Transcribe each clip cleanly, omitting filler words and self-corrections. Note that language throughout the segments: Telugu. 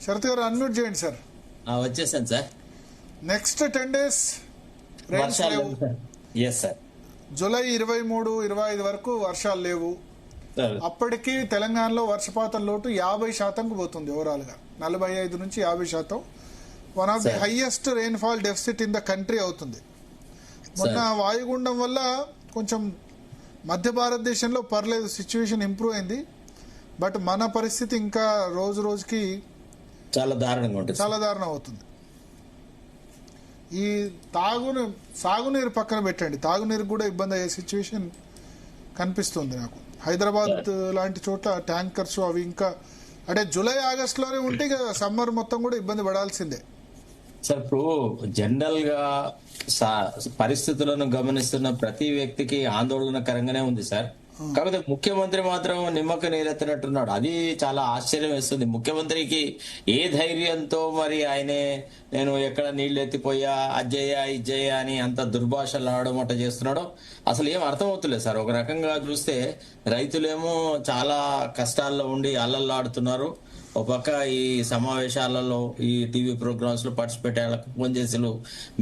శరత్ గారు అన్మ్యూట్ చేయండి సార్. వచ్చేసాను సార్. నెక్స్ట్ 10 days వర్షాలు లేవు సార్. Yes sir. జూలై 23, 25 వరకు వర్షాలు లేవు. అప్పటికి తెలంగాణలో వర్షపాతం లోటు 50% పోతుంది. ఓవరాల్ గా 45 నుంచి 50%. One of the highest rainfall deficit in the country అవుతుంది. మొన్న వాయుగుండం వల్ల కొంచెం మధ్య భారతదేశంలో పర్లేదు, సిచ్యువేషన్ ఇంప్రూవ్ అయింది. బట్ మన పరిస్థితి ఇంకా రోజు రోజుకి చాలా దారుణంగా ఉంటుంది, చాలా దారుణం అవుతుంది. ఈ సాగునీరు పక్కన పెట్టండి, తాగునీరు కూడా ఇబ్బంది అయ్యే సిచ్యువేషన్ కనిపిస్తుంది నాకు. హైదరాబాద్ లాంటి చోట్ల ట్యాంకర్స్ అవి ఇంకా అంటే జూలై ఆగస్టులోనే ఉంటే ఇక సమ్మర్ మొత్తం కూడా ఇబ్బంది పడాల్సిందే సార్. ఇప్పుడు జనరల్ గా పరిస్థితులను గమనిస్తున్న ప్రతి వ్యక్తికి ఆందోళనకరంగానే ఉంది సార్. కాకపోతే ముఖ్యమంత్రి మాత్రం నిమ్మక నీరెత్తినట్టున్నాడు. అది చాలా ఆశ్చర్యం వేస్తుంది. ముఖ్యమంత్రికి ఏ ధైర్యంతో మరి ఆయనే నేను ఎక్కడ నీళ్లు ఎత్తిపోయా, అజ్జయ్యా ఇజ్జయ్యా అని అంత దుర్భాషలు ఆడడం అట్ట చేస్తున్నాడో అసలు ఏం అర్థం అవుతులేదు సార్. ఒక రకంగా చూస్తే రైతులేమో చాలా కష్టాల్లో ఉండి అల్లల్లాడుతున్నారు. ఒక పక్క ఈ సమావేశాలలో ఈ టీవీ ప్రోగ్రామ్స్ లో పార్టిసిపేట్ అయ్యేళ్ళకు ఫోన్ చేసి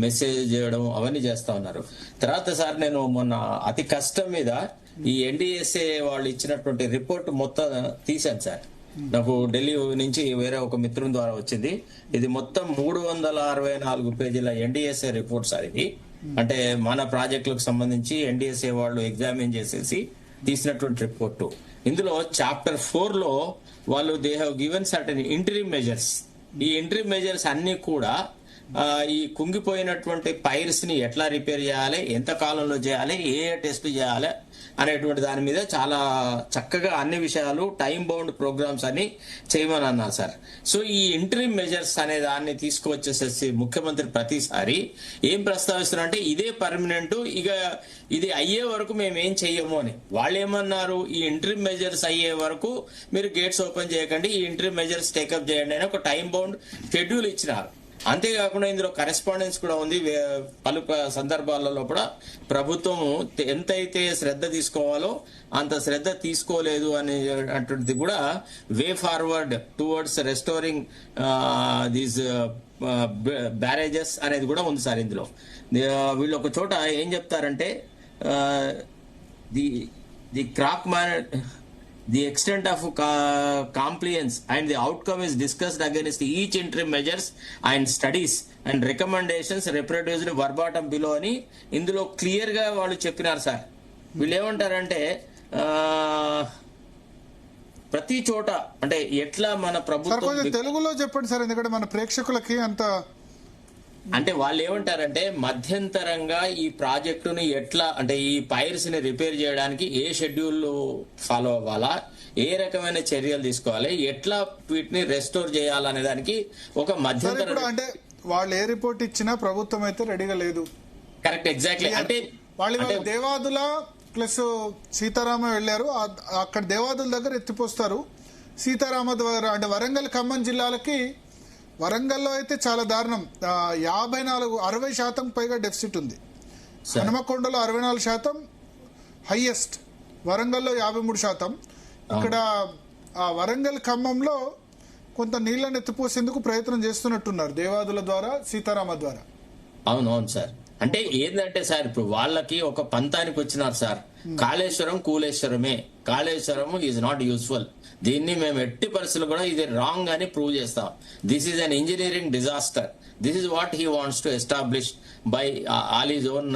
మెసేజ్ చేయడం అవన్నీ చేస్తా ఉన్నారు. తర్వాత సార్ నేను మొన్న అతి కష్టం మీద ఈ ఎన్డీఎస్ఏ వాళ్ళు ఇచ్చినటువంటి రిపోర్ట్ మొత్తం తీశాను సార్. నాకు ఢిల్లీ నుంచి వేరే ఒక మిత్రుని ద్వారా వచ్చింది. ఇది మొత్తం 364 పేజీల ఎన్డీఎస్ఏ రిపోర్ట్ సార్. ఇది అంటే మన ప్రాజెక్టులకు సంబంధించి ఎన్డీఎస్ఏ వాళ్ళు ఎగ్జామిన్ చేసేసి తీసినటువంటి రిపోర్టు. ఇందులో చాప్టర్ 4 లో వాళ్ళు they have given certain interim measures. ఈ ఇంటరిమ్ మెజర్స్ అన్ని కూడా ఈ కుంగిపోయినటువంటి పైర్స్ ని ఎట్లా రిపేర్ చేయాలి, ఎంత కాలంలో చేయాలి, ఏ టెస్ట్ చేయాలి అనేటువంటి దాని మీద చాలా చక్కగా అన్ని విషయాలు టైం బౌండ్ ప్రోగ్రామ్స్ అని చేయమని అన్నారు సార్. సో ఈ ఇంటరిమ్ మెజర్స్ అనే దాన్ని తీసుకువచ్చేసేసి ముఖ్యమంత్రి ప్రతిసారి ఏం ప్రస్తావిస్తున్నారంటే ఇదే పర్మనెంట్, ఇక ఇది అయ్యే వరకు మేము ఏం చెయ్యము అని. వాళ్ళు ఏమన్నారు, ఈ ఇంటరిమ్ మెజర్స్ అయ్యే వరకు మీరు గేట్స్ ఓపెన్ చేయకండి, ఈ ఇంటరిమ్ మెజర్స్ టేకప్ చేయండి అని ఒక టైం బౌండ్ షెడ్యూల్ ఇచ్చినారు. అంతేకాకుండా ఇందులో కరెస్పాండెన్స్ కూడా ఉంది. పలు సందర్భాలలో కూడా ప్రభుత్వము ఎంతైతే శ్రద్ధ తీసుకోవాలో అంత శ్రద్ధ తీసుకోలేదు అనేటువంటిది కూడా way forward towards restoring these barrages అనేది కూడా ఉంది సార్. ఇందులో వీళ్ళు ఒక చోట ఏం చెప్తారంటే the crop the extent of compliance and the outcome is discussed against each interim measures and studies and recommendations reproduced verbatim below అని ఇందులో క్లియర్ గా వాళ్ళు చెప్పినారు సార్. వీళ్ళు ఏమంటారంటే ప్రతి చోట అంటే ఎట్లా మన ప్రభుత్వం తెలుగులో చెప్పండి సార్, ఎందుకంటే మన ప్రేక్షకులకి అంత అంటే వాళ్ళు ఏమంటారంటే మధ్యంతరంగా ఈ ప్రాజెక్టుని ఎట్లా అంటే ఈ పైర్స్ ని రిపేర్ చేయడానికి ఏ షెడ్యూల్ ఫాలో అవ్వాలా, ఏ రకమైన చర్యలు తీసుకోవాలి, ఎట్లా వీటిని రెస్టోర్ చేయాలనే దానికి ఒక మధ్యంతరం. అంటే వాళ్ళు ఏ రిపోర్ట్ ఇచ్చినా ప్రభుత్వం అయితే రెడీగా లేదు. Correct, exactly. అంటే వాళ్ళు దేవాదుల ప్లస్ సీతారామ వెళ్ళారు, అక్కడ దేవాదుల దగ్గర ఎత్తిపోస్తారు. సీతారామ ద్వారా అంటే వరంగల్ ఖమ్మం జిల్లాలకి, వరంగల్లో అయితే చాలా దారుణం, 60% పైగా డెఫిసిట్ ఉంది. హనుమకొండలో 64% హైయెస్ట్, వరంగల్లో 53%. ఇక్కడ వరంగల్ ఖమ్మంలో కొంత నీళ్లను ఎత్తిపోసేందుకు ప్రయత్నం చేస్తున్నట్టున్నారు దేవాదుల ద్వారా, సీతారామ ద్వారా. అవునవును సార్. అంటే ఏంటంటే సార్ ఇప్పుడు వాళ్ళకి ఒక పంతానికి వచ్చినారు సార్. కాళేశ్వరం కూలేశ్వరమే, కాళేశ్వరం ఈజ్ నాట్ యూస్ఫుల్, దీన్ని మేము ఎట్టి పరిస్థితులు కూడా ఇది రాంగ్ అని ప్రూవ్ చేస్తాం. This is an engineering disaster, this is what he wants to establish by all his own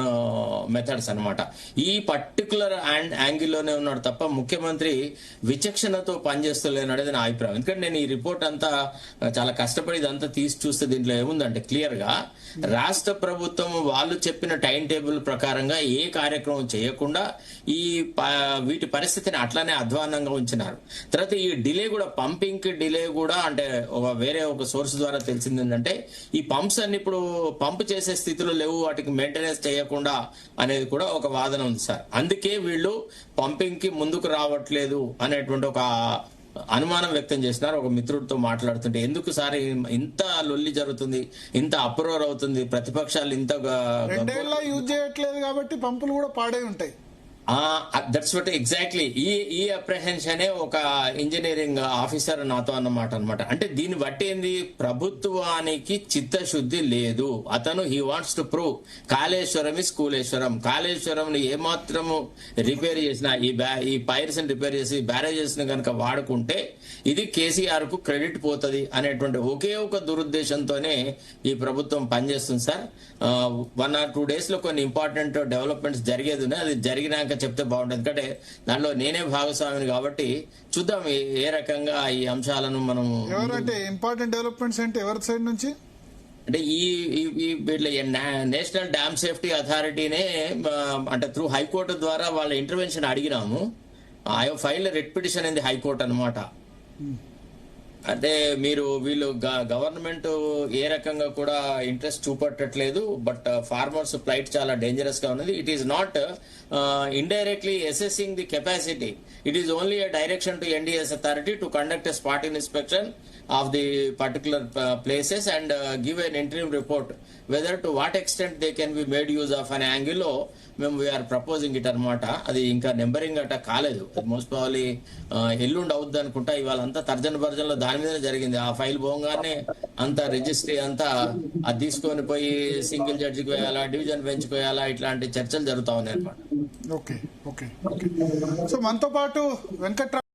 methods అనమాట. ఈ పర్టికులర్ యాంగిల్లోనే ఉన్నాడు తప్ప ముఖ్యమంత్రి విచక్షణతో పనిచేస్తలేననేది నా అభిప్రాయం. ఎందుకంటే నేను ఈ రిపోర్ట్ అంతా చాలా కష్టపడి ఇదంతా తీసి చూస్తే దీంట్లో ఏముందంటే క్లియర్ గా రాష్ట్ర ప్రభుత్వం వాళ్ళు చెప్పిన టైం టేబుల్ ప్రకారంగా ఏ కార్యక్రమం చేయకుండా ఈ వీటి పరిస్థితిని అట్లానే అధ్వానంగా ఉంచినారు. తర్వాత ఈ డిలే కూడా, పంపింగ్ కి డిలే కూడా అంటే వేరే ఒక సోర్స్ ద్వారా తెలిసింది ఏంటంటే ఈ పంప్స్ అన్ని ఇప్పుడు పంప్ చేసే స్థితిలో లేవు, వాటికి మెయింటెనెన్స్ చేయకుండా అనేది కూడా ఒక వాదన ఉంది సార్. అందుకే వీళ్ళు పంపింగ్ కి ముందుకు రావట్లేదు అనేటువంటి ఒక అనుమానం వ్యక్తం చేసినారు. ఒక మిత్రుడితో మాట్లాడుతుంటే ఎందుకు సార్ ఇంత లొల్లి జరుగుతుంది, ఇంత అప్రూవర్ అవుతుంది, ప్రతిపక్షాలు ఇంత యూజ్ చేయట్లేదు కాబట్టి పంపులు కూడా పాడే ఉంటాయి. దట్స్ వాట్ ఎగ్జాక్ట్లీ ఈ అప్రహెన్షనే ఒక ఇంజనీరింగ్ ఆఫీసర్ నాతో అన్నమాట. అంటే దీన్ని బట్టి ఏంది, ప్రభుత్వానికి చిత్తశుద్ధి లేదు. అతను he wants to prove Kaleshwaram is కూలేశ్వరం. కాళేశ్వరం ఏమాత్రము రిపేర్ చేసినా, ఈ పైర్స్ రిపేర్ చేసి బ్యారేజెస్ ని కనుక వాడుకుంటే ఇది కేసీఆర్ కు క్రెడిట్ పోతుంది అనేటువంటి ఒకే ఒక దురుద్దేశంతోనే ఈ ప్రభుత్వం పనిచేస్తుంది సార్. 1 or 2 days లో కొన్ని ఇంపార్టెంట్ డెవలప్మెంట్స్ జరిగేది ఉన్నాయి. అది జరిగినాక చెప్తే బాగుంటుంది, ఎందుకంటే దాంట్లో నేనే భాగస్వామిని కాబట్టి చూద్దాం ఏ రకంగా ఈ అంశాలను మనం. ఎవరంటే ఇంపార్టెంట్ డెవలప్మెంట్స్ అంటే ఎవరి సైడ్ నుంచి? అంటే ఈ నేషనల్ డ్యామ్ సేఫ్టీ అథారిటీనే అంటే త్రూ హైకోర్టు ద్వారా వాళ్ళ ఇంటర్వెన్షన్ అడిగినాము. I have filed writ petition in the High Court అనమాట. అంటే వీళ్ళు గవర్నమెంట్ ఏ రకంగా కూడా ఇంట్రెస్ట్ చూపట్టట్లేదు. బట్ ఫార్మర్స్ ప్లైట్ చాలా డేంజరస్ గా ఉన్నది. It is not indirectly assessing the capacity. It is only a direction to NDS authority to conduct a spot inspection of the particular places and give an interim report whether to what extent they can be made use of an angle లో మేము వీఆర్ ప్రపోజింగ్ ఇట్ అనమాట. అది ఇంకా నెంబరింగ్ అట కాలేదు. అది మోస్ట్ ప్రాబబ్లీ ఎల్లుండి అవుద్ది అనుకుంటా. ఇవాళ అంతా తర్జన భర్జనలో దాని మీదనే జరిగింది. ఆ ఫైల్ పోగానే అంతా రిజిస్ట్రీ అంతా అది తీసుకొని పోయి సింగిల్ జడ్జికి వేయాలా, డివిజన్ బెంచ్ వేయాలా, ఇట్లాంటి చర్చలు జరుగుతా ఉన్నాయి అనమాట. Okay okay okay. సో మనతో పాటు వెంకట్రావు